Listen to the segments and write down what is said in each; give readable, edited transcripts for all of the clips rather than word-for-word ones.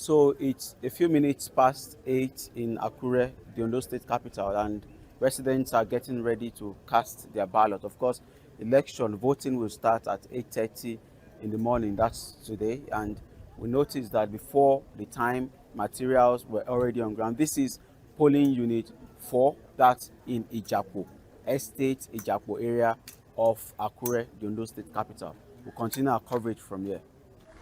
So it's a few minutes past 8 in Akure, the Ondo State capital, and residents are getting ready to cast their ballot. Of course, election voting will start at 8:30 in the morning. That's today, and we noticed that before the time, materials were already on ground. This is polling unit 4. That's in Ijapo Estate, Ijapo area of Akure, the Ondo State capital. We'll continue our coverage from here.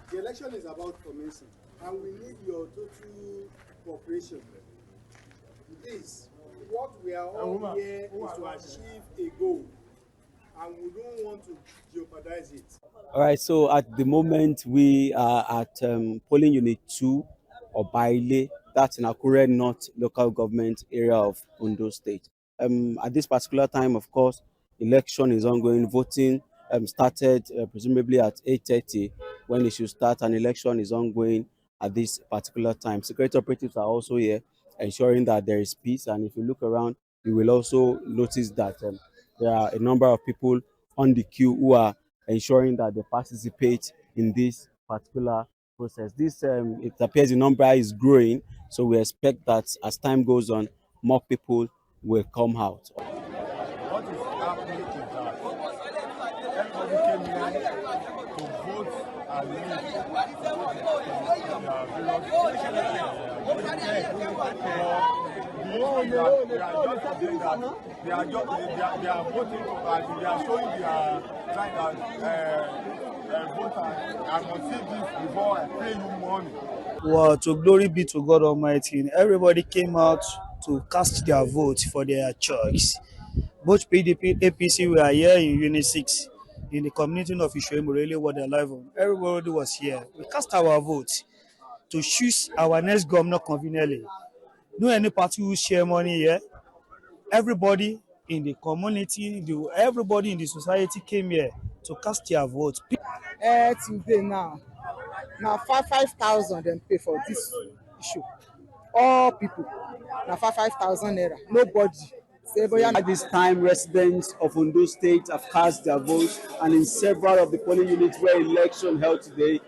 The election is about commencing, and we need your total cooperation. Please, what we are all here is to achieve a goal, and we don't want to jeopardize it. All right, so at the moment we are at polling unit 2 or Baile, that's in Akure North local government area of Ondo State. At this particular time, of course, election is ongoing. Voting started presumably at 8:30 when it should start. An election is ongoing at this particular time. Security operatives are also here ensuring that there is peace. And if you look around, you will also notice that there are a number of people on the queue who are ensuring that they participate in this particular process. This it appears the number is growing, so we expect that as time goes on, more people will come out. What is happening is that everybody came here to vote and leave they are voting and they are showing their sign that voter, I must see this before I pay you money. Well, to glory be to God Almighty. Everybody came out to cast their vote for their choice. Both PDP, APC were here in Unit 6 in the community of Ohiolei where they're live on. Everybody was here. We cast our vote to choose our next governor conveniently. No any party who share money here. Everybody in the community, everybody in the society came here to cast their vote. Today now 5,000 dem pay for this issue. All people na 5,000 naira. Nobody. At this time, residents of Ondo State have cast their votes, and in several of the polling units where election held today,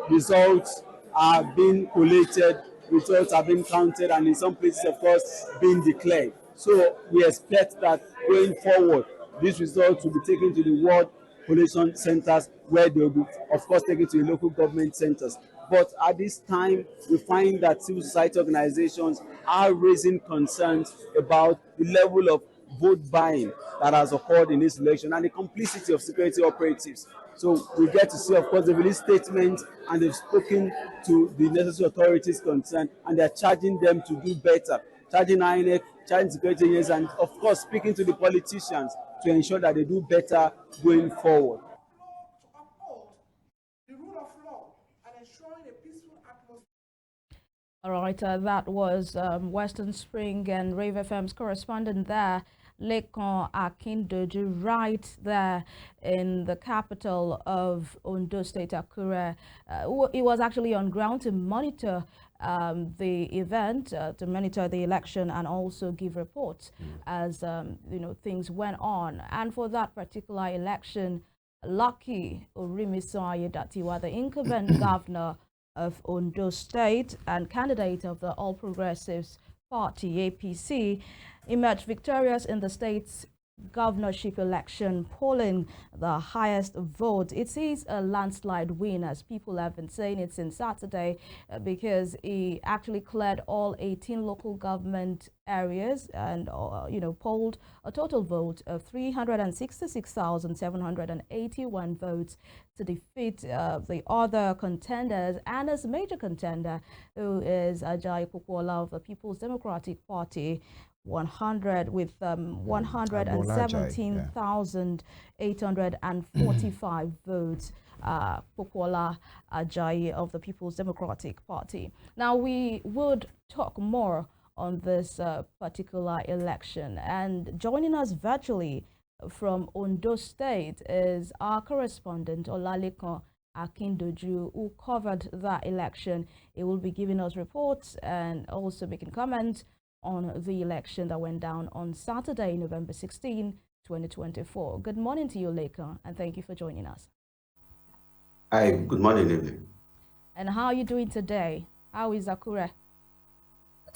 results are being collated, results are being counted, and in some places, of course, being declared. So we expect that going forward, these results will be taken to the ward collation centers, where they will be, of course, taken to the local government centers. But at this time, we find that civil society organizations are raising concerns about the level of vote buying that has occurred in this election and the complicity of security operatives. So we get to see, of course, the release statement, and they've spoken to the necessary authorities concerned, and they're charging them to do better, charging INEC, charging security agents, and of course, speaking to the politicians to ensure that they do better going forward. All right, that was Western Spring and Rave FM's correspondent there, Lekan Akindoju, right there in the capital of Ondo State, Akure. He was actually on ground to monitor the event, to monitor the election, and also give reports as things went on. And for that particular election, Lucky Orimiso Aiydatiwa, the incumbent governor of Ondo State and candidate of the All Progressives Party, APC, emerged victorious in the state's governorship election, polling the highest vote. It is a landslide win, as people have been saying it since Saturday, because he actually cleared all 18 local government areas and polled a total vote of 366,781 votes to defeat the other contenders, and as major contender, who is Ajayi Pokuola of the People's Democratic Party, 117,845 votes. Pokuola Ajayi of the People's Democratic Party. Now, we would talk more on this particular election, and joining us virtually from Ondo State is our correspondent Lekan Akindoju, who covered that election. He will be giving us reports and also making comments on the election that went down on Saturday, November 16, 2024. Good morning to you, Lekan, and thank you for joining us. Hi, good morning, Evelyn. And how are you doing today? How is Akure?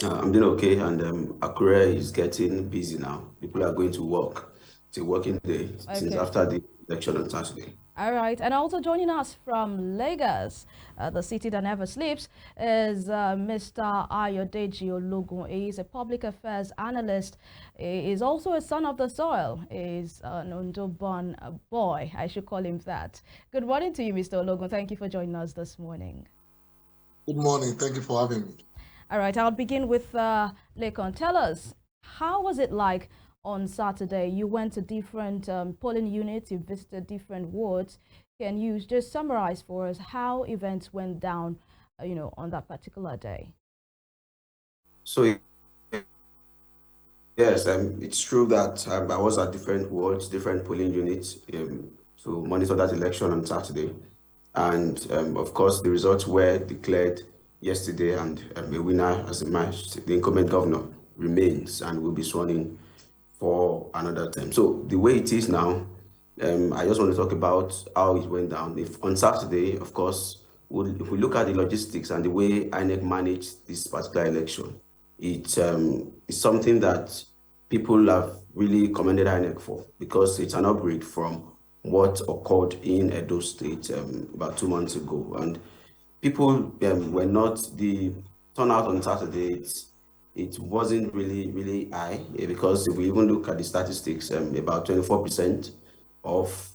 I'm doing okay, and Akure is getting busy now. People are going to work. It's a working day since Okay. after the election on Saturday. All right, and also joining us from Lagos, the city that never sleeps, is Mr. Aiydatiwa. He is a public affairs analyst. He is also a son of the soil. He is an Ondo-born boy. I should call him that. Good morning to you, Mr. Ologun. Thank you for joining us this morning. Good morning. Thank you for having me. All right, I'll begin with Lekan. Tell us, how was it like on Saturday? You went to different polling units, you visited different wards. Can you just summarize for us how events went down, on that particular day? So, yes, it's true that I was at different wards, different polling units to monitor that election on Saturday. And of course, the results were declared yesterday, and a winner has emerged. The incumbent governor remains and will be sworn in for another term. So the way it is now, I just want to talk about how it went down. If on Saturday, of course, if we look at the logistics and the way INEC managed this particular election, it's something that people have really commended INEC for, because it's an upgrade from what occurred in Edo State about 2 months ago. And people were not, the turnout on Saturday, it wasn't really high, because if we even look at the statistics, about 24% of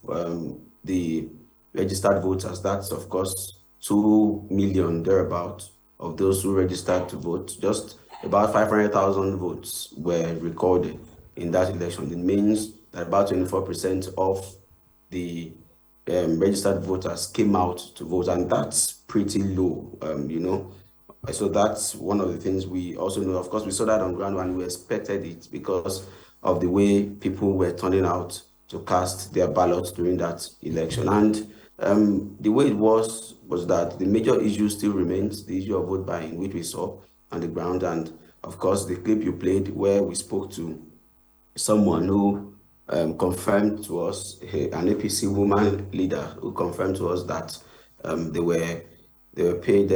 the registered voters, that's of course 2 million thereabout of those who registered to vote. Just about 500,000 votes were recorded in that election. It means that about 24% of the registered voters came out to vote, and that's pretty low, So that's one of the things we also know. Of course, we saw that on ground and we expected it because of the way people were turning out to cast their ballots during that election. And the way it was that the major issue still remains the issue of vote buying, which we saw on the ground. And of course, the clip you played where we spoke to someone who confirmed to us, an APC woman leader who confirmed to us that they paid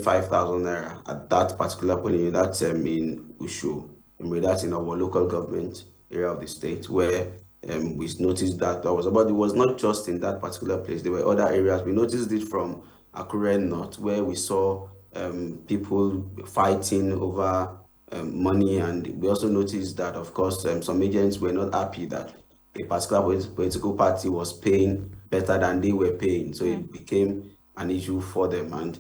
5,000 naira at that particular point. That's in Ushu, that's in our local government area of the state, where we noticed that but it was not just in that particular place. There were other areas. We noticed it from Akure North, where we saw people fighting over money, and we also noticed that, of course, some agents were not happy that a particular political party was paying better than they were paying, so it became an issue for them. And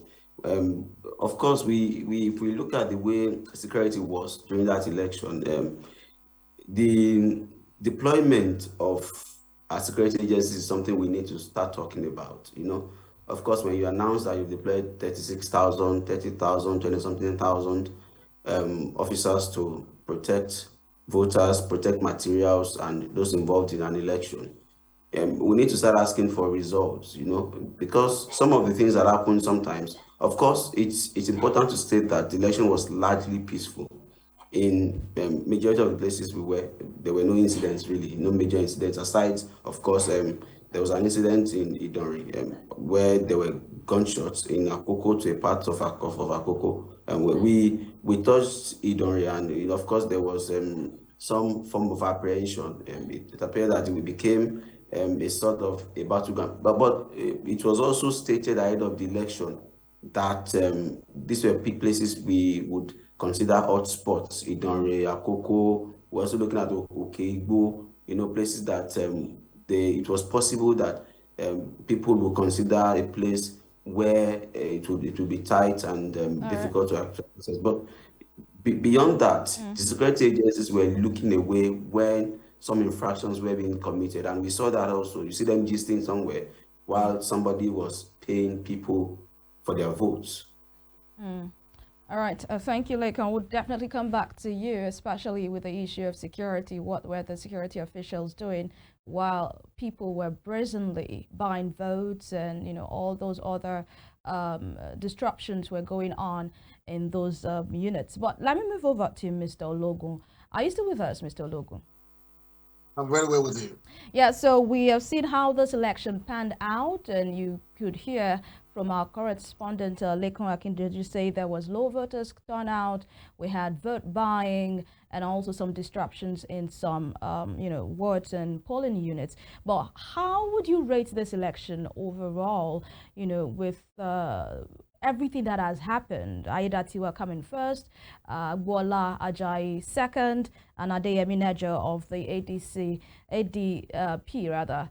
of course, if we look at the way security was during that election, the deployment of our security agencies is something we need to start talking about. Of course, when you announce that you've deployed 36,000, 30,000, 20-something thousand officers to protect voters, protect materials, and those involved in an election, we need to start asking for results, because some of the things that happen sometimes, of course, it's important to state that the election was largely peaceful. In the majority of the places there were no incidents, really, no major incidents, aside, of course, there was an incident in Idori where there were gunshots in Akoko, to a part of Akoko, and where we touched Idori, and of course there was some form of apprehension. It appeared that it became a sort of a battleground, but it was also stated ahead of the election that these were peak places we would consider hotspots. Idonre, Akoko, we're also looking at Okeigbo, places that it was possible that people would consider a place where it would be tight and difficult to access. But beyond that, the security agencies were looking away when some infractions were being committed, and we saw that also. You see them gisting somewhere while somebody was paying people for their votes. All right, thank you, Lekan. We'll definitely come back to you, especially with the issue of security. What were the security officials doing while people were brazenly buying votes, and all those other disruptions were going on in those units? But let me move over to Mr. Ologun. Are you still with us, Mr. Ologun? I'm very well with you. Yeah, so we have seen how this election panned out, and you could hear from our correspondent, Lekan Akindoju, say there was low voters turnout, we had vote buying, and also some disruptions in some, wards and polling units. But how would you rate this election overall, with everything that has happened? Aiydatiwa coming first, Bola Ajayi second, and Adeyemi Nejo of the ADP rather,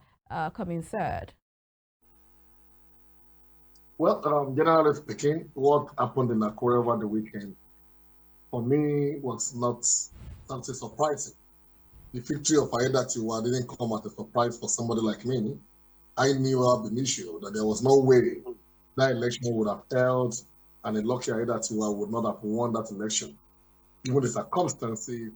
coming third. Well, generally speaking, what happened in Akure over the weekend, for me, was not something surprising. The victory of Aiydatiwa didn't come as a surprise for somebody like me. I knew ab initio that there was no way that election would have held and a lucky Aiydatiwa would not have won that election, given the circumstances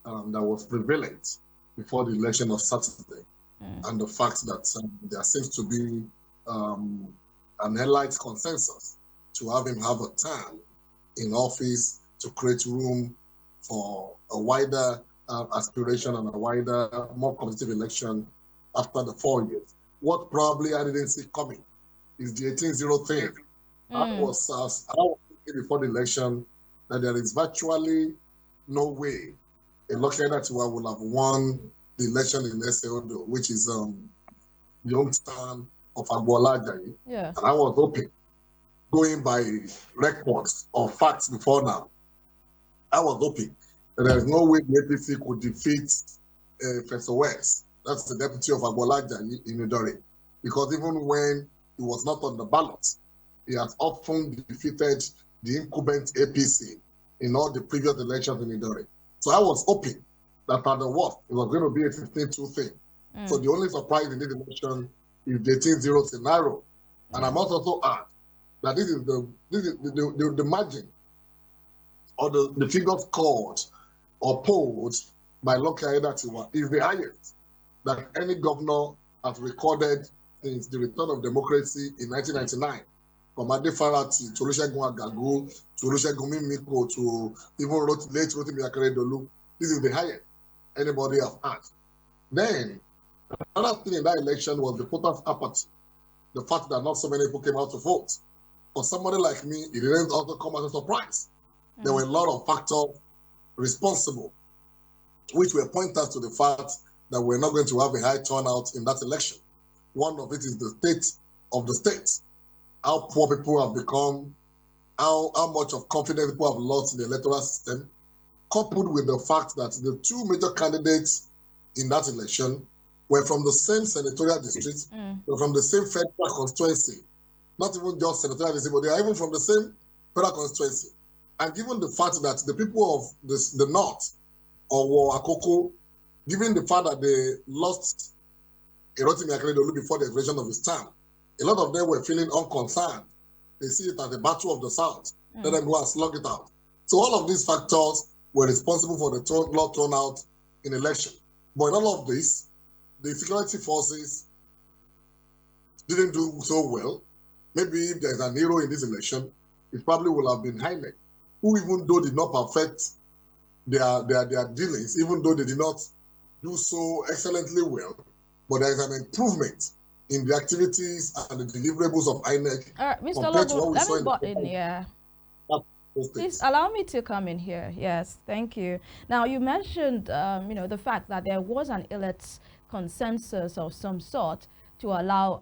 that was prevalent before the election of Saturday, and the fact that there seems to be an elite consensus to have him have a term in office to create room for a wider aspiration and a wider, more competitive election after the 4 years. What probably I didn't see coming is the 18-0 thing. I was thinking before the election that there is virtually no way a lucky Aiydatiwa will have won the election in ONDO, which is the hometown of Bola Ajayi. Yeah. And I was hoping, going by records or facts before now, I was hoping that there is no way the APC could defeat Professor West. That's the deputy of Bola Ajayi in Idore. Because even when he was not on the ballot, he has often defeated the incumbent APC in all the previous elections in Idore. So I was hoping that at the worst, it was going to be a 15-2 thing. So the only surprise in this election is the 18-0 scenario. And I must also add that this is the margin or the figures called or polled by Lucky Aiydatiwa is the highest that any governor has recorded since the return of democracy in 1999. From Adefara to Olusegun Agagu, to Olusegun Mimiko, to even late Rotimi Akeredolu. This is the highest anybody has had. Then, another thing in that election was the voters' apathy. The fact that not so many people came out to vote. For somebody like me, it didn't also come as a surprise. There were a lot of factors responsible, which were pointers to the fact that we're not going to have a high turnout in that election. One of it is the state of the state. How poor people have become, how much of confidence people have lost in the electoral system, coupled with the fact that the two major candidates in that election were from the same senatorial district, were from the same federal constituency, not even just senatorial district, but they are even from the same federal constituency. And given the fact that the people of the north, or Akoko, given the fact that they lost Rotimi Akeredolu before the expiration of his term, a lot of them were feeling unconcerned. They see it as a battle of the South. Let them go and slug it out. So all of these factors were responsible for the low turnout in election. But in all of this, the security forces didn't do so well. Maybe if there's an hero in this election, it probably will have been INEC, who even though did not perfect their dealings, even though they did not do so excellently well, but there is an improvement in the activities and the deliverables of INEC. Mr. Logo, let me butt in here. Please allow me to come in here. Yes, thank you. Now, you mentioned, the fact that there was an elite consensus of some sort to allow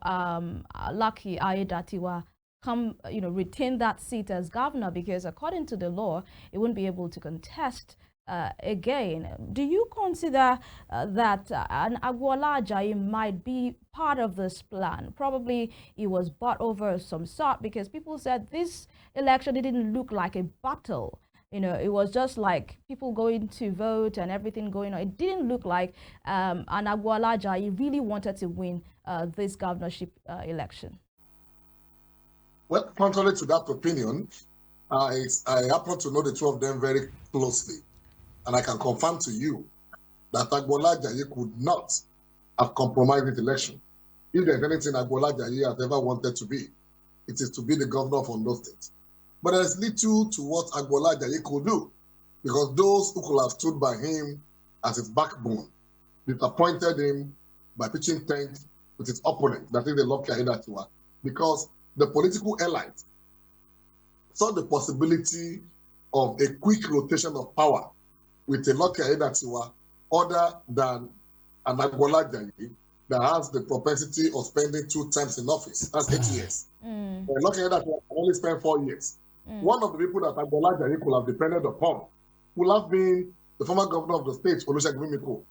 Lucky Aiydatiwa retain that seat as governor, because according to the law, it wouldn't be able to contest again. Do you consider that an Bola Ajayi might be part of this plan? Probably it was bought over some sort, because people said this election didn't look like a battle. It was just like people going to vote and everything going on. It didn't look like an Bola Ajayi really wanted to win this governorship election. Well, contrary to that opinion, I happen to know the two of them very closely. And I can confirm to you that Bola Ajayi could not have compromised this election. If there's anything Bola Ajayi has ever wanted to be, it is to be the governor of Ondo State. But there's little to what Bola Ajayi could do, because those who could have stood by him as his backbone disappointed him by pitching tent with his opponent, that is the Lucky Aiydatiwa, because the political elite saw the possibility of a quick rotation of power with a Lucky Aiydatiwa other than an Agbola Ajayi that has the propensity of spending 2 terms in office. That's 8 years. Lucky Aiydatiwa can only spend 4 years. One of the people that Agbola Ajayi could have depended upon would have been the former governor of the state, Olusegun Mimiko.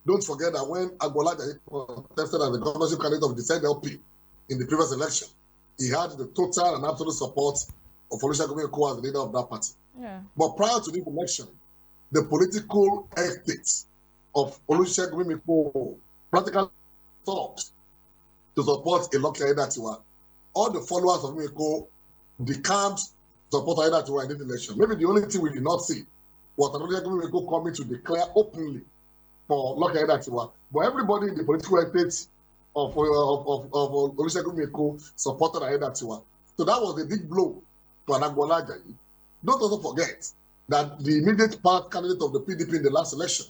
Don't forget that when Agbola Ajayi contested as the governorship candidate of the said LP in the previous election, he had the total and absolute support of Olusegun Mimiko as the leader of that party. But prior to this election, the political ethics of Olusegun Mimiko practically stopped to support a Lucky Aiydatiwa. All the followers of Mimiko decamped to support Aiydatiwa in this election. Maybe the only thing we did not see was Olusegun Mimiko coming to declare openly for Lucky Aiydatiwa. But everybody in the political ethics of Olusegun Mimiko supported Aiydatiwa. So that was a big blow to Agbola Ajayi. Don't also forget that the immediate part candidate of the PDP in the last election,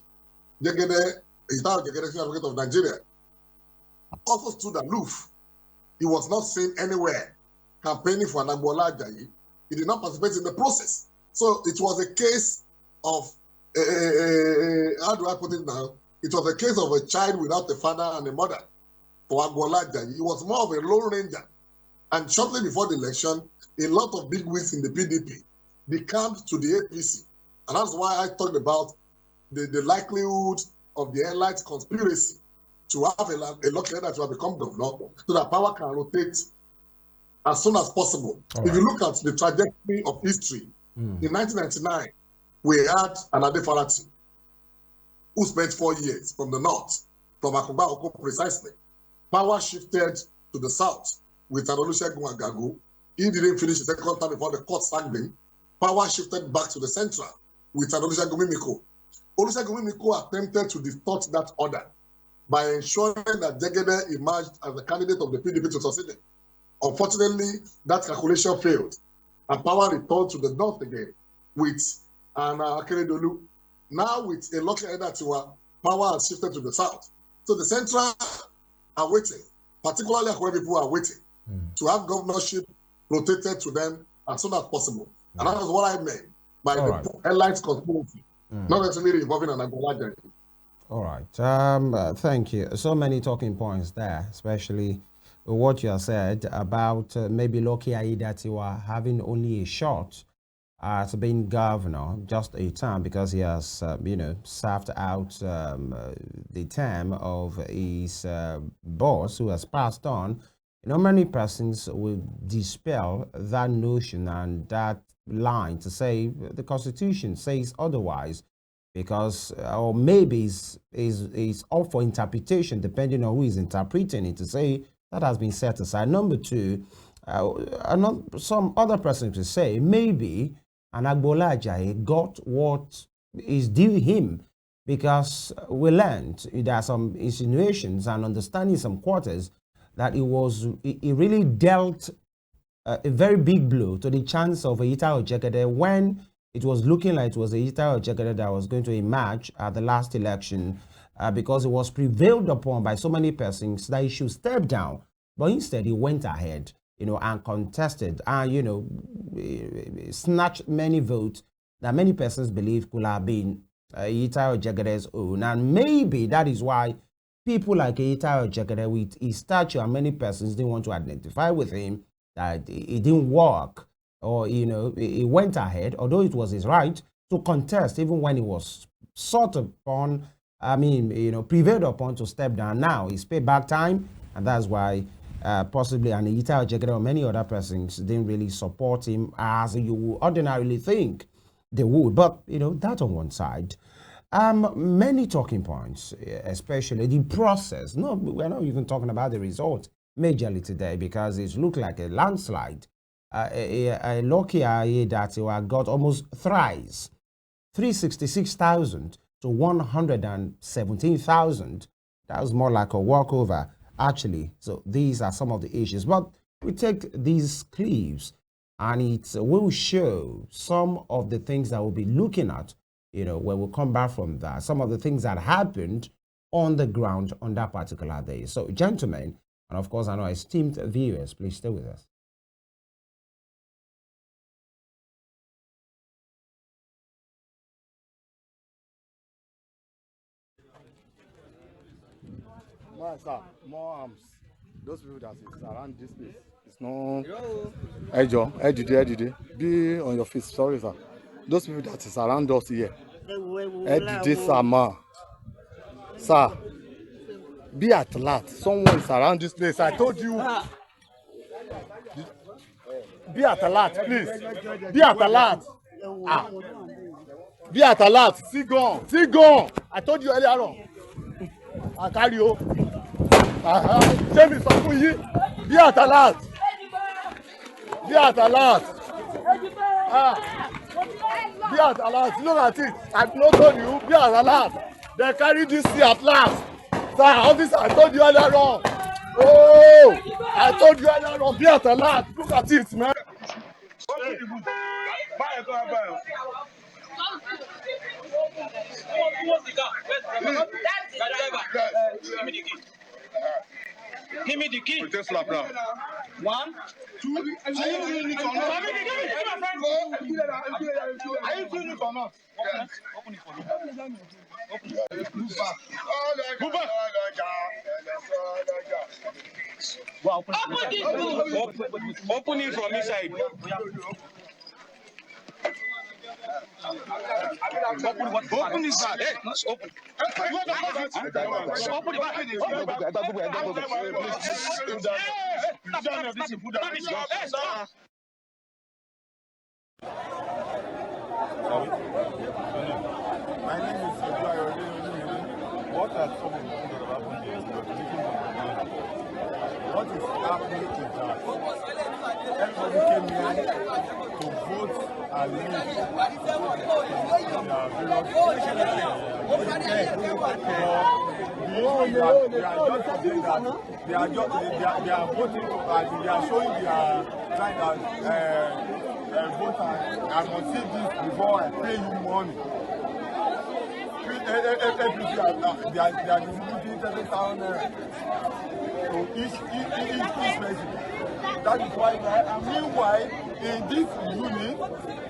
Jegede, Advocate of Nigeria, also stood aloof. He was not seen anywhere campaigning for Agbola Ajayi. He did not participate in the process. So it was a case of, how do I put it now? It was a case of a child without a father and a mother for Agbola Ajayi. He was more of a lone ranger. And shortly before the election, a lot of big wigs in the PDP decamped to the APC. And that's why I talked about the likelihood of the elite conspiracy to have a Lucky Aiydatiwa to become governor so that power can rotate as soon as possible. If you look at the trajectory of history, in 1999, we had Anade Farati, who spent 4 years from the north, from Akumba Oko precisely. Power shifted to the south with Olusegun Agagu. He didn't finish the second term before the court sacked him. Power shifted back to the central with Olusegun Mimiko. Olusegun Mimiko attempted to distort that order by ensuring that Jegede emerged as the candidate of the PDP to succeed him. Unfortunately, that calculation failed, and power returned to the north again with Akindoju. Now with a Lucky Aiydatiwa, power has shifted to the south. So the central are waiting, particularly where people are waiting, to have governorship rotated to them as soon as possible. And that is what I meant by the elite conspiracy, not necessarily involving an Agbola Ajayi. All right. Thank you. So many talking points there, especially what you have said about maybe Lucky Aiydatiwa having only a shot at being governor, just a term, because he has, served out the term of his boss who has passed on. Many persons will dispel that notion and that line to say the Constitution says otherwise, because or maybe is up for interpretation depending on who is interpreting it, to say that has been set aside. Number two, some other persons will say maybe an Agbola Ajayi got what is due him, because we learned there are some insinuations and understanding some quarters that he really dealt a very big blow to the chance of Aiydatiwa Jegede when it was looking like it was Aiydatiwa Jegede that was going to emerge at the last election, because it was prevailed upon by so many persons that he should step down. But instead, he went ahead, and contested and, snatched many votes that many persons believe could have been Aiydatiwa Jegede's own. And maybe that is why people like Aiydatiwa Jegede, with his stature, and many persons didn't want to identify with him, that it didn't work, or, he went ahead, although it was his right to contest, even when he was sought upon, prevailed upon to step down. Now it's payback time, and that's why possibly an Aiydatiwa Jegede or many other persons didn't really support him as you would ordinarily think they would. But, that on one side. Many talking points, especially the process. No, we're not even talking about the result majorly today, because it looked like a landslide. A Lucky Aiydatiwa got almost thrice, 366,000 to 117,000. That was more like a walkover, actually. So these are some of the issues. But we take these clips, and it will show some of the things that we'll be looking at, when we come back from that, some of the things that happened on the ground on that particular day. So, gentlemen, and of course, I know esteemed viewers, please stay with us. Sir, more arms. Those people that is around this place. It's no. Ejo, be on your feet. Sorry, sir. Those people that is around us here. Sir, be at alert. Someone is around this place. I told you. Be at alert, please. Be at alert. Ah. Be at alert. See gone. See gone. I told you earlier on. I carry you. Tell me something. Be at alert. Be at alert. Be at alert. Look at it. I've not told you. Be at alert. They carry this here at last. Sir, officer, I told you earlier on. Oh, I told you earlier on. Be at alert. Look at it, man. Give me the key. We just slap now. 1, 2. Are you doing it or not? Are you doing it or not? Open it for me. Open it. Move back. Move back. Open it from inside. Open this back. Hey, open. Open the back. My name is Ohiolei. What are some of the things that have happened here? What is happening is that everybody came here to vote and leave. They are voting and they are showing their kind of voter. I must see this before I pay you money. They are distributing 7,000 to each person. That is why, and meanwhile, in this unit,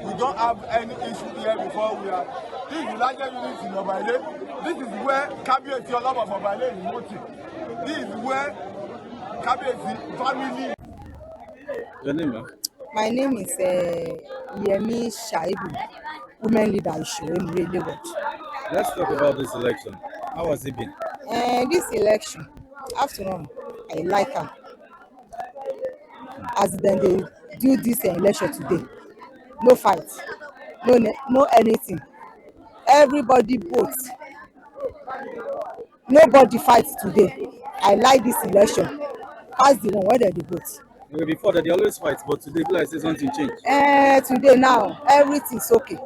we don't have any issue here before we are. This is the largest unit in Ohiolei. This is where Kabiyesi Oloba of Ohiolei is voting. This is where Kabiyesi family. Your name, ma'am? My name is Yemi Shaibu, women leader issue in Lagos. Let's talk about this election. How has it been? This election, after all, I like her. As then they do this election today, no fight, no anything. Everybody votes. Nobody fights today. I like this election. Pass the one where they vote. Before that, they always fight, but today, like say something changed. Today now, everything's okay.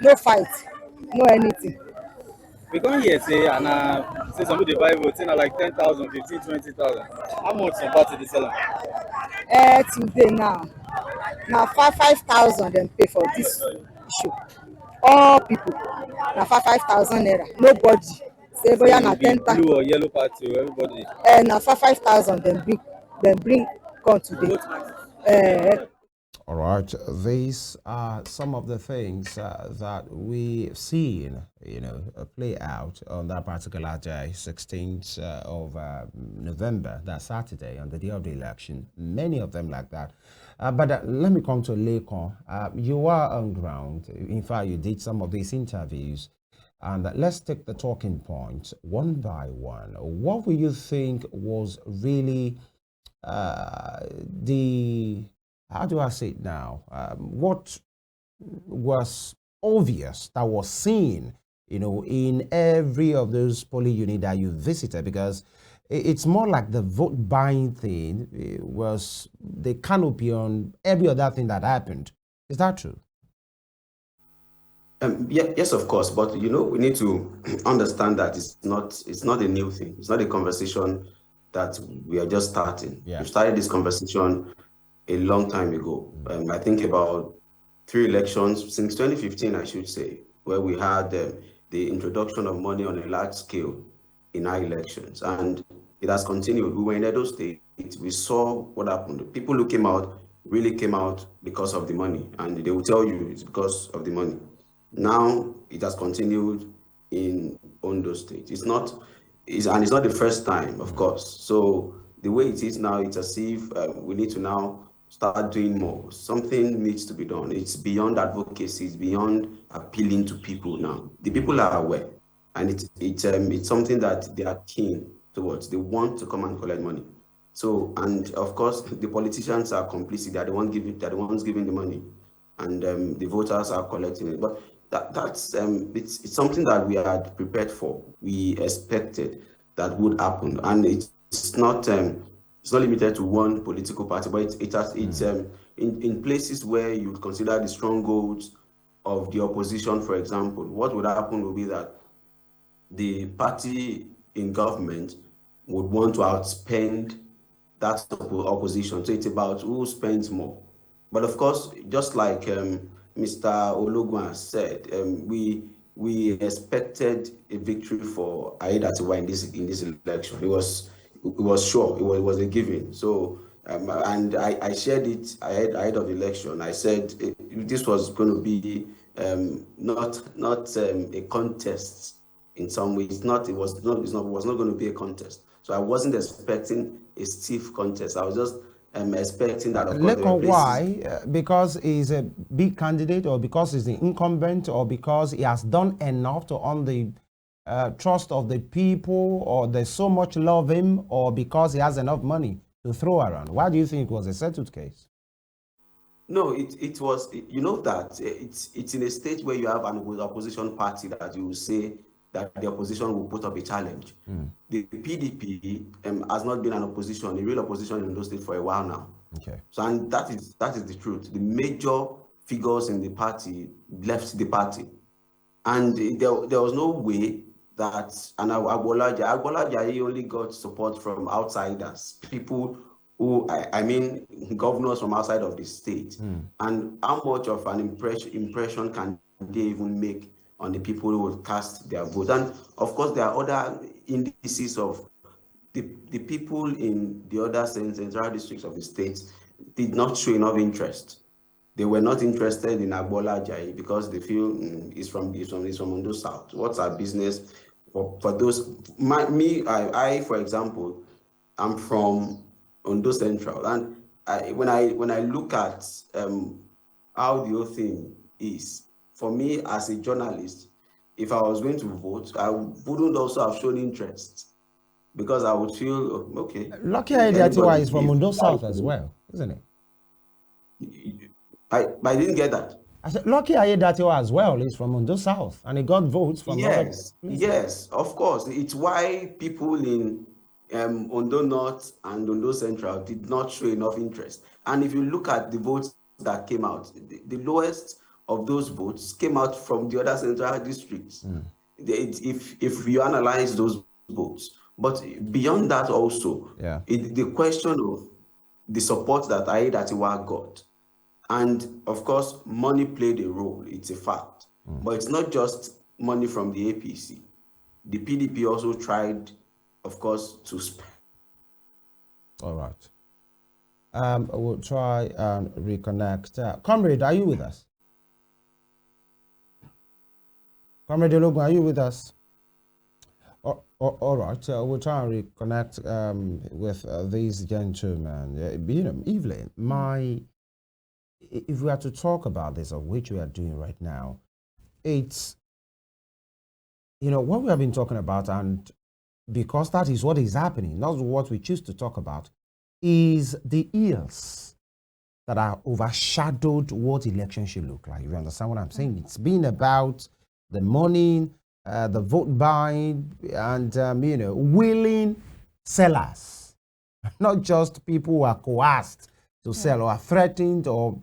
No fight, no anything. We come here say say somebody buy vote like 10,000, 15, 20,000. How much some party they sell? Today now 5,000 and pay for this issue. All people now 5,000 naira. Nobody say boya na 10,000. Blue or yellow party or everybody. Now 5,000 then bring come today. All right, these are some of the things that we've seen, play out on that particular day, 16th of November, that Saturday, on the day of the election. Many of them like that. But let me come to Lekan. You are on ground. In fact, you did some of these interviews. And let's take the talking points one by one. What will you think was really how do I say it now? What was obvious that was seen, in every of those polling units that you visited? Because it's more like the vote buying thing was the canopy on every other thing that happened. Is that true? Yes, of course. But we need to understand that it's not a new thing. It's not a conversation that we are just starting. Yeah. We started this conversation a long time ago. I think about 3 elections since 2015, I should say, where we had the introduction of money on a large scale in our elections, and it has continued. We were in Edo State. We saw what happened. People who came out really came out because of the money, and they will tell you it's because of the money. Now it has continued in ONDO State. It's not and it's not the first time, of course. So the way it is now, it's as if we need to now start doing more. Something needs to be done. It's beyond advocacy. It's beyond appealing to people now. The people are aware, and it's something that they are keen towards. They want to come and collect money. So, and of course, the politicians are complicit. They're the ones giving the money, and the voters are collecting it. But that's it's something that we had prepared for. We expected that would happen, and it's not limited to one political party, but it's in places where you would consider the strongholds of the opposition. For example, what would happen would be that the party in government would want to outspend that opposition. So it's about who spends more. But of course, just like Mr. Ologun said, we expected a victory for Aiydatiwa in this election. It was sure. It was a given. So and I shared it ahead of the election. I said this was going to be not a contest in some ways. It was not going to be a contest. So I wasn't expecting a stiff contest. I was just expecting that. Of course, Lekan, why? Because he's a big candidate, or because he's the incumbent, or because he has done enough to earn the trust of the people, or they so much love him, or because he has enough money to throw around? Why do you think it was a settled case? No, it was, that it's in a state where you have an opposition party that you will say that the opposition will put up a challenge. The PDP has not been an opposition, a real opposition in those states for a while now. Okay. So, and that is the truth. The major figures in the party left the party, and there was no way that Agbolaja only got support from outsiders, people who, I mean, governors from outside of the state. And how much of an impression can they even make on the people who will cast their vote? And of course, there are other indices of the people in the other central districts of the state did not show enough interest. They were not interested in Agbola Ajayi because they feel he's from Ondo South. What's our business? For those, I for example, I'm from Ondo Central, and when I look at how the whole thing is, for me as a journalist, if I was going to vote, I wouldn't also have shown interest, because I would feel okay. Lucky Aiydatiwa is from Ondo South as well, isn't it? I didn't get that. I said Lucky Aiydatiwa as well is from Ondo South, and he got votes from yes, of course. It's why people in Ondo North and Ondo Central did not show enough interest. And if you look at the votes that came out, the lowest of those votes came out from the other central districts. If you analyze those votes, but beyond that also, the question of the support that Aiydatiwa got, and of course, money played a role. It's a fact, but it's not just money from the APC. The PDP also tried, of course, to spend. All right. We'll try and reconnect. Comrade, are you with us? Comrade Ologun, are you with us? All right. We'll try and reconnect with these gentlemen. Evelyn, if we are to talk about this, of which we are doing right now, it's, what we have been talking about, and because that is what is happening, not what we choose to talk about, is the ills that are overshadowed what election should look like. You understand what I'm saying? It's been about the money, the vote buying, and, willing sellers, not just people who are coerced to sell or are threatened, or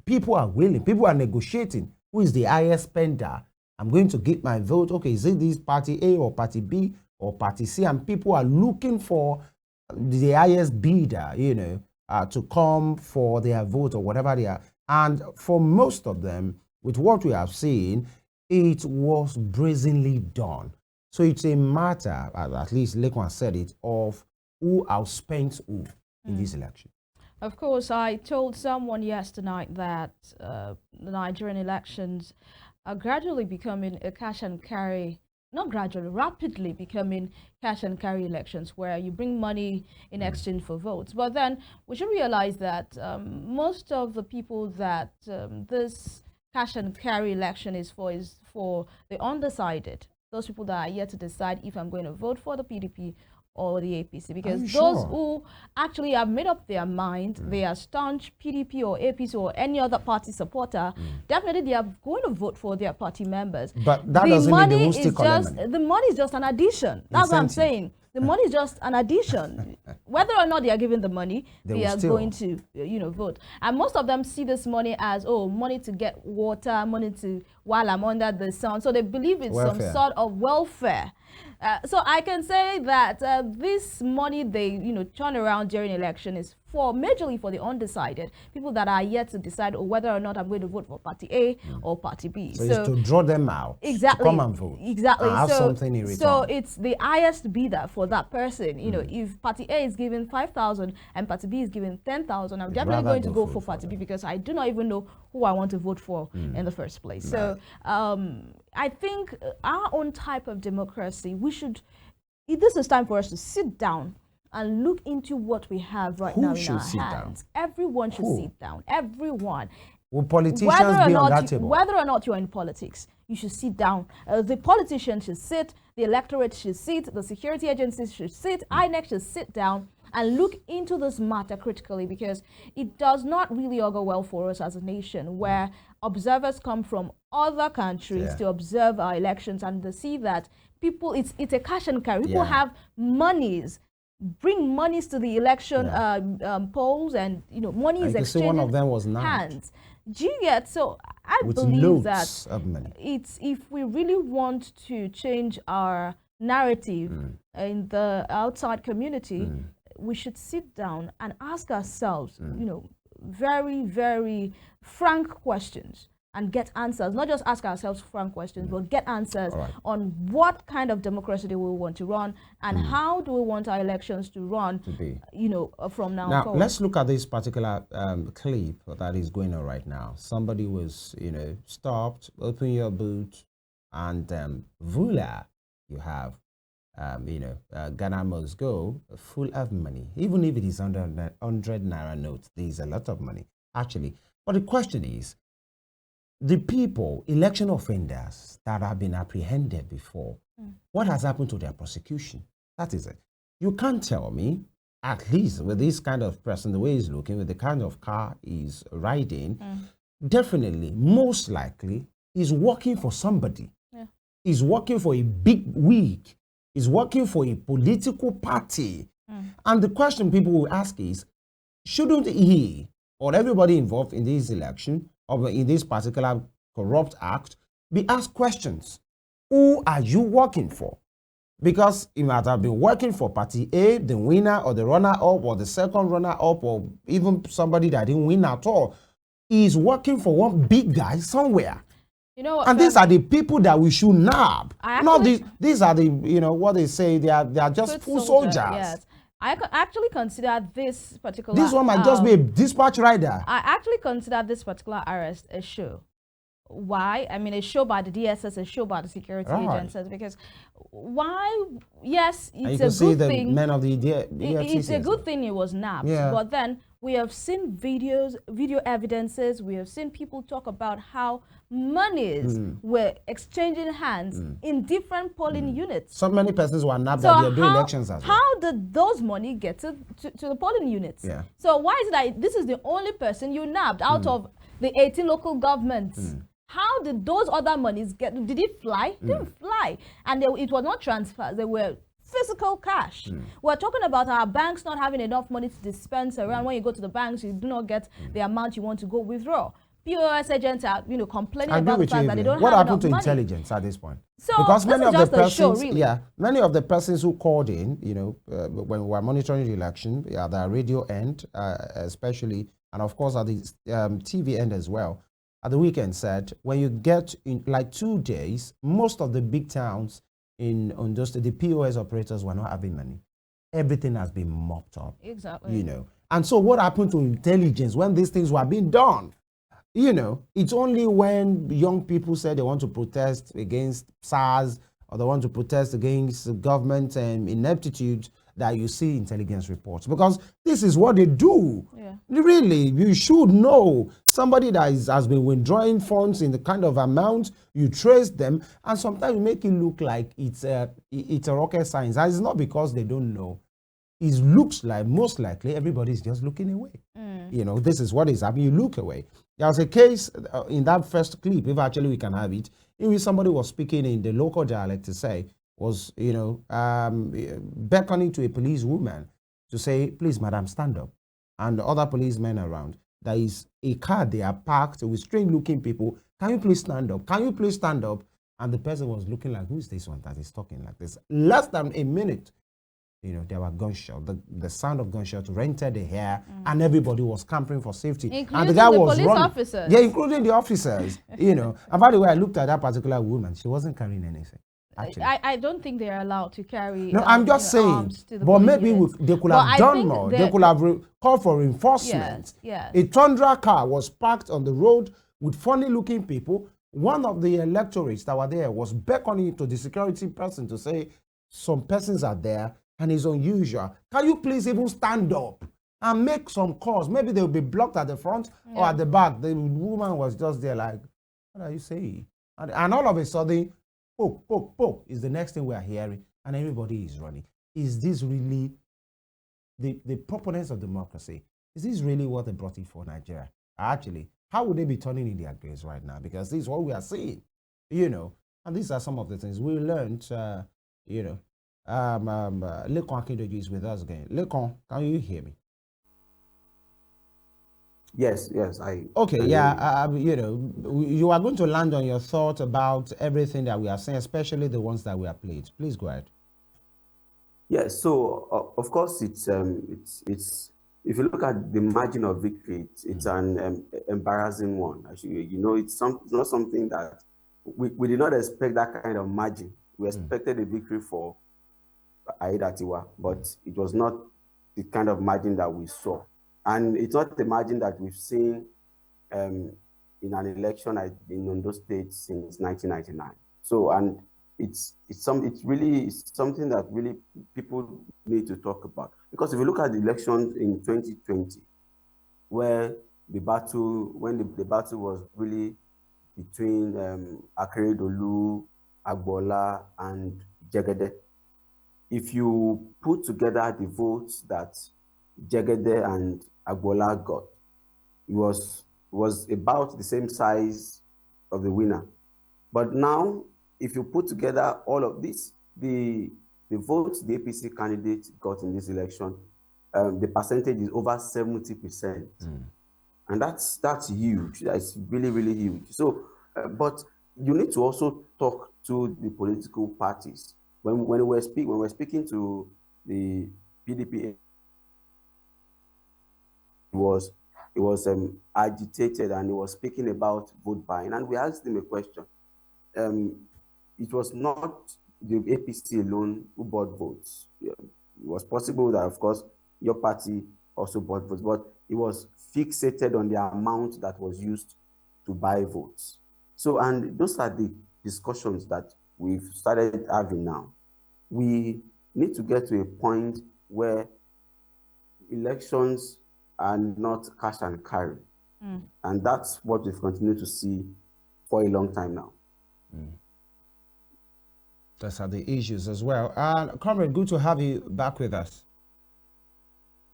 people are willing, people are negotiating. Who is the highest spender? I'm going to get my vote. Okay, is it this party A or party B or party C? And people are looking for the highest bidder, to come for their vote or whatever they are. And for most of them, with what we have seen, it was brazenly done. So it's a matter, at least Lekan said it, of who outspends who in this election. Of course, I told someone yesterday that the Nigerian elections are gradually becoming a cash and carry not gradually, rapidly becoming cash and carry elections where you bring money in exchange for votes. But then we should realize that most of the people that this cash and carry election is for the undecided, those people that are yet to decide if I'm going to vote for the PDP or the APC, because those who actually have made up their mind, they are staunch PDP or APC or any other party supporter, definitely they are going to vote for their party members. But that doesn't mean they won't still collect money. The money is just an addition. That's what I'm saying. The money is just an addition. Whether or not they are given the money, they are going to, vote. And most of them see this money as, money to get water, money to while I'm under the sun. So they believe it's some sort of welfare. So I can say that this money they turn around during election is majorly for the undecided, people that are yet to decide whether or not I'm going to vote for party A or party B. So it's to draw them out, exactly, to come and vote, exactly. and have something in return. So it's the highest bidder for that person. If party A is giving 5,000 and party B is giving 10,000, I'm definitely going to go for party B because I do not even know who I want to vote for in the first place. So I think our own type of democracy, this is time for us to sit down and look into what we have right now in our hands. Everyone should sit down. Everyone. Will politicians be on that table? Whether or not you're in politics, you should sit down. The politicians should sit, the electorate should sit, the security agencies should sit, INEC should sit down and look into this matter critically, because it does not really augur well for us as a nation, where observers come from other countries to observe our elections, and they see that people, it's a cash and carry. People have monies, bring monies to the election polls, and money is exchanged. One of them was hands. Do you get? So I believe that it's, if we really want to change our narrative in the outside community, we should sit down and ask ourselves, very, very frank questions and get answers. Not just ask ourselves frank questions, but get answers on what kind of democracy do we want to run, and how do we want our elections to run, from now forward. Let's look at this particular clip that is going on right now. Somebody was, stopped, open your boot, and voila, you have, Ghana must go full of money. Even if it is under 100 naira notes, there is a lot of money, actually. But the question is, the people, election offenders that have been apprehended before, what has happened to their prosecution? That is it. You can't tell me, at least with this kind of person, the way he's looking, with the kind of car he's riding, definitely, most likely, he's working for somebody. He's working for a big wig. He's working for a political party. And the question people will ask is, shouldn't he or everybody involved in this election or in this particular corrupt act be asked questions? Who are you working for? Because he might have been working for party A, the winner or the runner-up or the second runner-up, or even somebody that didn't win at all. He's working for one big guy somewhere. And these are the people that we should nab. Not these are the, what they say, they are just full soldiers. Yes. I actually consider this particular... This one might just be a dispatch rider. I actually consider this particular arrest a show. Why? I mean, a show by the DSS, a show by the security agencies. Because why? Yes, it's a good thing. The men of the it's a good thing it was nabbed. But then we have seen video evidences. We have seen people talk about how monies were exchanging hands in different polling units. So many persons were nabbed that they are doing elections as well. How did those money get to the polling units? So why is it that this is the only person you nabbed out of the 18 local governments? How did those other monies get? Did it fly? It didn't fly. And it was not transfers. They were physical cash. We're talking about our banks not having enough money to dispense around. When you go to the banks, you do not get the amount you want to go withdraw. POS agents are, complaining about the fact that they don't have enough money. What happened to intelligence at this point? So because many of the persons, show, really. Many of the persons who called in, when we were monitoring the election, at the radio end, especially, and of course at the TV end as well, at the weekend said, when you get in like 2 days, most of the big towns in ONDO State, the POS operators were not having money. Everything has been mopped up. Exactly. And so what happened to intelligence when these things were being done? It's only when young people said they want to protest against SARS or they want to protest against the government and ineptitude, that you see intelligence reports, because this is what they do. Yeah. Really, you should know somebody that has been withdrawing funds in the kind of amount, you trace them, and sometimes you make it look like it's a rocket science. And it's not because they don't know. It looks like most likely everybody's just looking away. You know, this is what is happening. You look away. There was a case in that first clip, if actually we can have it, in which somebody was speaking in the local dialect to say, was, you know, beckoning to a police woman to say, please, madam, stand up. And the other policemen around, there is a car they are parked with strange looking people. Can you please stand up? Can you please stand up? And the person was looking like, who is this one that is talking like this? Less than a minute, you know, there were gunshots. The sound of gunshots rented the air, and everybody was scampering for safety. Including and the guy was police running. officers. Yeah, including the officers, you know. And by the way, I looked at that particular woman. She wasn't carrying anything. Actually. I don't think they're allowed to carry. No, I'm just saying. But maybe they could have done more. They could have called for reinforcement. Yes. A Tundra car was parked on the road with funny-looking people. One of the electorates that were there was beckoning to the security person to say, some persons are there and it's unusual. Can you please even stand up and make some calls? Maybe they'll be blocked at the front or at the back. The woman was just there like, what are you saying? And all of a sudden, poke, poke, poke is the next thing we are hearing, and everybody is running. Is this really the proponents of democracy? Is this really what they brought it for Nigeria? Actually, how would they be turning in their graves right now? Because this is what we are seeing, you know. And these are some of the things we learned, you know. Lekan Akindoju is with us again. Lekan, can you hear me? Yes, Okay, yeah, you know, you are going to land on your thought about everything that we are saying, especially the ones that we have played. Please go ahead. Yes, so of course it's if you look at the margin of victory, it's an embarrassing one. Actually, you know, it's not something that we did not expect that kind of margin. We expected a victory for Aiydatiwa, but it was not the kind of margin that we saw. And it's not the margin that we've seen in an election in ONDO State since 1999. So, and it's really something that really people need to talk about. Because if you look at the elections in 2020, where the battle was really between Akindoju, Agbola, and Jegede, if you put together the votes that Jegede and Agbola got, it was about the same size of the winner. But now, if you put together all of this, the votes the APC candidate got in this election, the percentage is over 70%. And that's huge. That's really, really huge. So, but you need to also talk to the political parties. When we're speaking to the PDP, he was agitated and he was speaking about vote buying. And we asked him a question. It was not the APC alone who bought votes. It was possible that, of course, your party also bought votes, but it was fixated on the amount that was used to buy votes. So, and those are the discussions that we've started having now. We need to get to a point where elections are not cash and carry. And that's what we've continued to see for a long time now. Those are the issues as well. Comrade, good to have you back with us.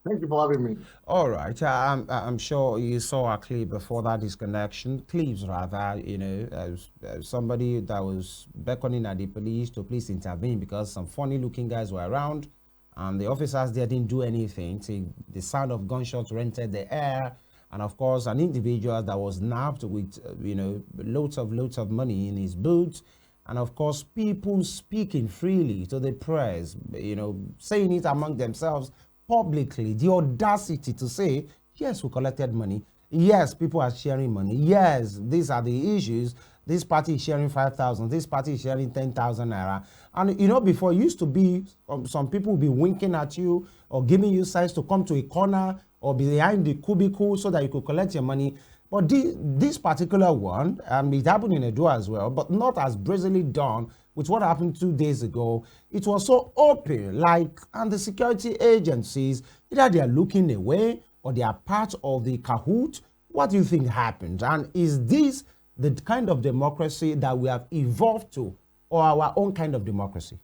Thank you for having me. All right. I'm sure you saw a clip before that disconnection. Clips, rather, you know, somebody that was beckoning at the police to please intervene because some funny-looking guys were around, and the officers there didn't do anything. The sound of gunshots rented the air, and of course, an individual that was nabbed with, you know, loads of money in his boots. And of course, people speaking freely to the press, you know, saying it among themselves publicly, the audacity to say, yes, we collected money. Yes, people are sharing money. Yes, these are the issues. This party is sharing 5,000. This party is sharing 10,000 naira. And, you know, before it used to be, some people would be winking at you or giving you signs to come to a corner or behind the cubicle so that you could collect your money. But this particular one, it happened in Edo as well, but not as brazenly done with what happened 2 days ago, it was so open, like, and the security agencies, either they are looking away or they are part of the cahoot. What do you think happened? And is this the kind of democracy that we have evolved to, or our own kind of democracy?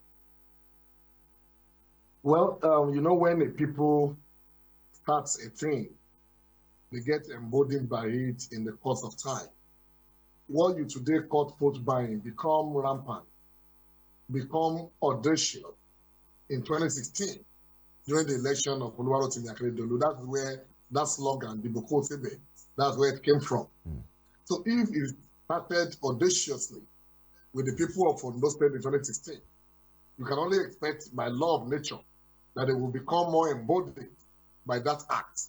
Well, you know, when the people starts a thing, they get emboldened by it in the course of time. What you today call vote buying become rampant, become audacious in 2016 during the election of Oluwarotimi Akindoju. That's where that slogan, the Boko Sebe, that's where it came from. So if it started audaciously with the people of Ondo State in 2016, you can only expect by law of nature that they will become more emboldened by that act.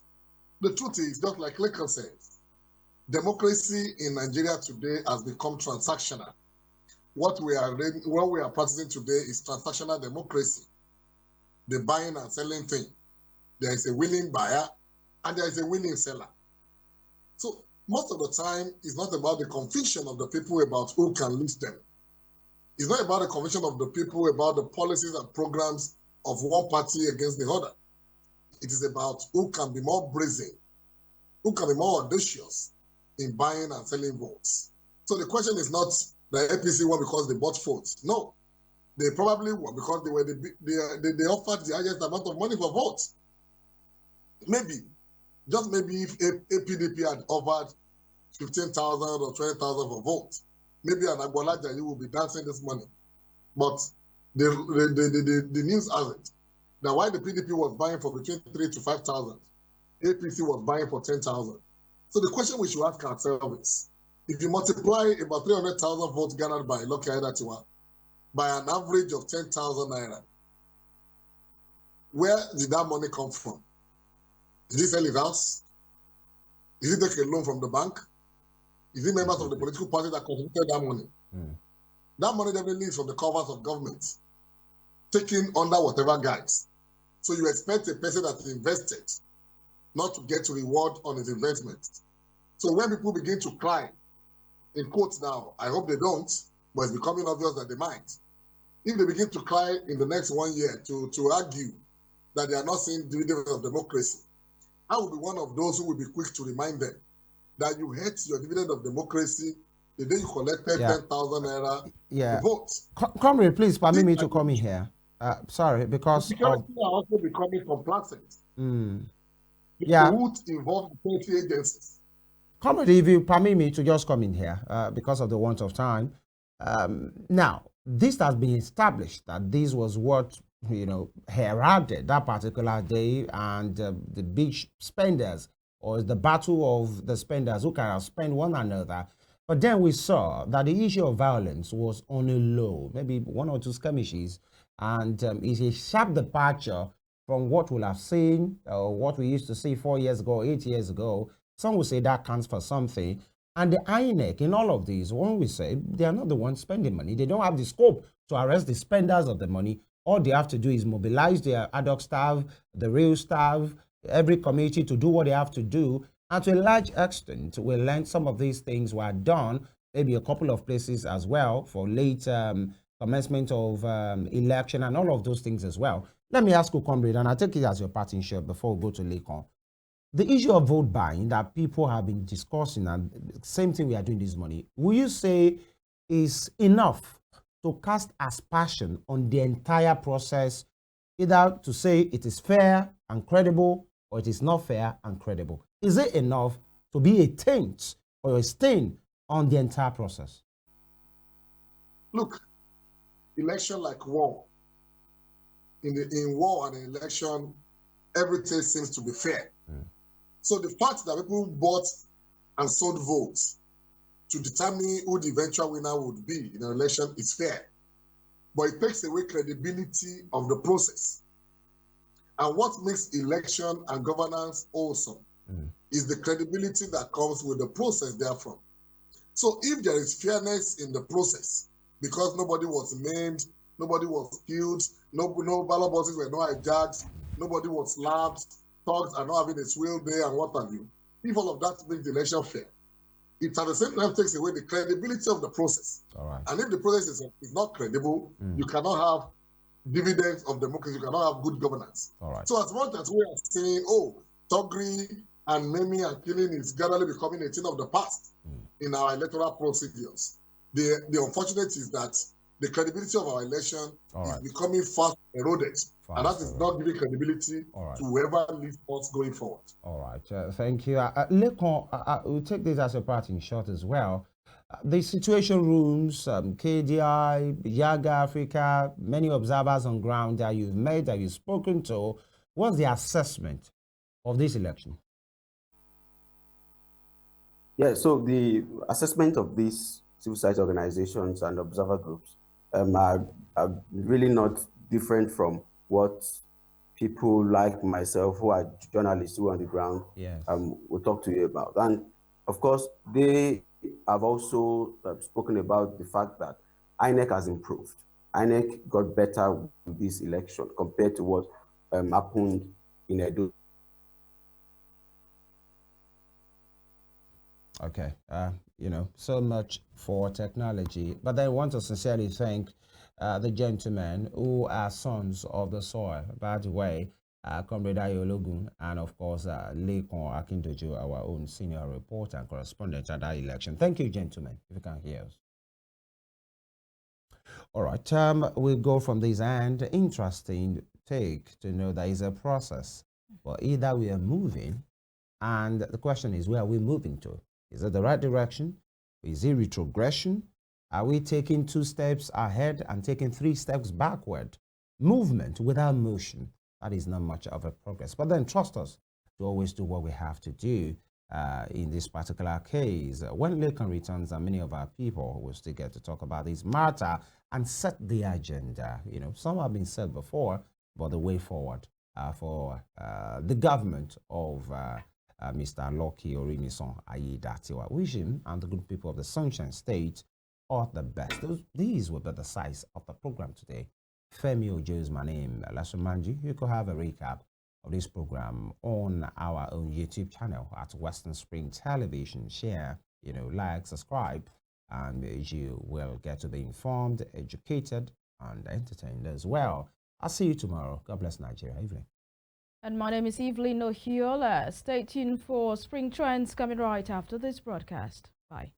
The truth is, just like Lekan says, democracy in Nigeria today has become transactional. What we are practicing today is transactional democracy. The buying and selling thing. There is a willing buyer and there is a willing seller. So most of the time, it's not about the conviction of the people about who can list them. It's not about the conviction of the people about the policies and programs of one party against the other. It is about who can be more brazen, who can be more audacious in buying and selling votes. So the question is not the APC won because they bought votes. No, they probably won because they offered the highest amount of money for votes. Maybe, just maybe if a PDP had offered 15,000 or 20,000 for votes, maybe an Agbola Ajayi will be dancing this morning. But the news has it that while the PDP was buying for between 3,000 to 5,000, APC was buying for 10,000. So the question we should ask ourselves is, if you multiply about 300,000 votes garnered by Aiydatiwa by an average of 10,000 naira, where did that money come from? Did he sell his house? Did he take a loan from the bank? Is he members of the political party that contributed that money? That money definitely is from the covers of government, taken under whatever guise. So you expect a person that invested not to get reward on his investment. So when people begin to cry, in quotes now, I hope they don't, but it's becoming obvious that they might. If they begin to cry in the next 1 year to argue that they are not seeing dividends of democracy, I will be one of those who will be quick to remind them that you hate your dividend of democracy the day you collected 10,000 naira to vote. Comrade, please permit me to come in here. Sorry, because security are also becoming complacent. Yeah. Root involved security agencies. Comrade, if you permit me to just come in here because of the want of time. Now, this has been established that this was what, heralded that particular day, and the big spenders, or the battle of the spenders who can outspend one another. But then we saw that the issue of violence was on a low, maybe 1 or 2 skirmishes, and it's a sharp departure from what we'll have seen, or what we used to see 4 years ago, 8 years ago. Some will say that counts for something. And the INEC in all of these, when we say they are not the ones spending money, they don't have the scope to arrest the spenders of the money. All they have to do is mobilize their ad hoc staff, the real staff, every committee to do what they have to do. And to a large extent, we learned some of these things were done, maybe a couple of places as well, for late commencement of election and all of those things as well. Let me ask you, comrade, and I take it as your parting shot before we go to Lekan. The issue of vote buying that people have been discussing, and same thing we are doing this morning, will you say is enough to cast aspersion on the entire process, either to say it is fair and credible, or it is not fair and credible? Is it enough to be a taint or a stain on the entire process? Look, election like war. In war and in election, everything seems to be fair. So the fact that people bought and sold votes to determine who the eventual winner would be in an election is fair. But it takes away credibility of the process. And what makes election and governance awesome is the credibility that comes with the process therefrom. So if there is fairness in the process, because nobody was maimed, nobody was killed, no ballot boxes were not hijacked, nobody was slapped, thugs are not having a swill day and what have you. If all of that makes the election fair, it at the same time takes away the credibility of the process. All right. And if the process is not credible, you cannot have dividends of democracy, you cannot have good governance. All right. So as much as we are saying, oh, Togri and Memi and killing is gradually becoming a thing of the past in our electoral procedures, the unfortunate is that the credibility of our election is becoming fast eroded. And that is not giving credibility to whoever leads us going forward. All right. Thank you. Lekan, we'll take this as a part in short as well. The situation rooms, KDI, Yaga Africa, many observers on ground that you've met, that you've spoken to, what's the assessment of this election? Yeah, so the assessment of these civil society organizations and observer groups are really not different from what people like myself, who are journalists who are on the ground, will talk to you about. And of course, they have also spoken about the fact that INEC has improved. INEC got better with this election compared to what happened in Edo. Okay, so much for technology. But I want to sincerely thank the gentlemen who are sons of the soil. By the way, Comrade Aiydatiwa and of course Lekan Akindoju, our own senior reporter and correspondent at that election. Thank you, gentlemen, if you can hear us. All right, we'll go from this end. Interesting take to know there is a process, but either we are moving, and the question is, where are we moving to? Is it the right direction? Is it retrogression? Are we taking 2 steps ahead and taking 3 steps backward? Movement without motion, that is not much of a progress. But then trust us to always do what we have to do in this particular case. When Lekan returns, and many of our people will still get to talk about this matter and set the agenda. Some have been said before, but the way forward for the government of Mr. Lucky Orimison Aiydatiwa. Wish him and the good people of the Sunshine State all the best. These will be the size of the program today. Femi Ojo is my name. Let's remind you, you could have a recap of this program on our own YouTube channel at Western Spring Television. Share, like, subscribe, and you will get to be informed, educated, and entertained as well. I'll see you tomorrow. God bless Nigeria. Evelyn. And my name is Evelyn Ohiolei. Stay tuned for Spring Trends coming right after this broadcast. Bye.